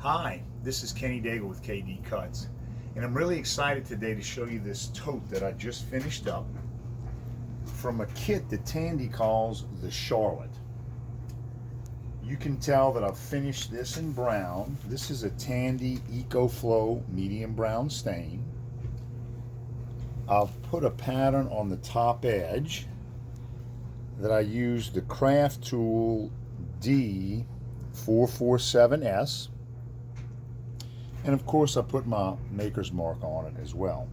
Hi, this is Kenny Daigle with KD Cuts, and I'm really excited today to show you this tote that I just finished up from a kit that Tandy calls the Charlotte. You can tell that I've finished this in brown. This is a Tandy EcoFlow medium brown stain. I've put a pattern on the top edge that I used the craft tool D447S. And of course I put my maker's mark on it as well.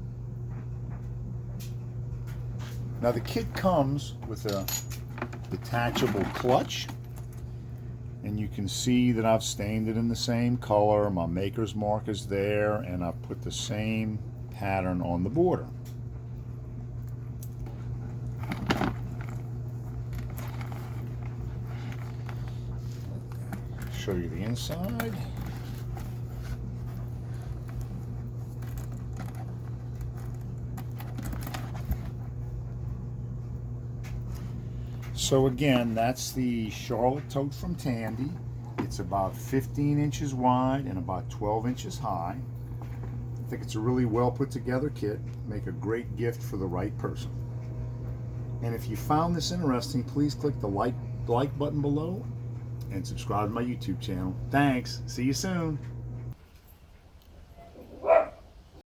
Now the kit comes with a detachable clutch, and you can see that I've stained it in the same color. My maker's mark is there, and I've put the same pattern on the border. Show you the inside. So again, that's the Charlotte Tote from Tandy. It's about 15 inches wide and about 12 inches high. I think it's a really well put together kit. Make a great gift for the right person. And if you found this interesting, please click the like button below and subscribe to my YouTube channel. Thanks. See you soon.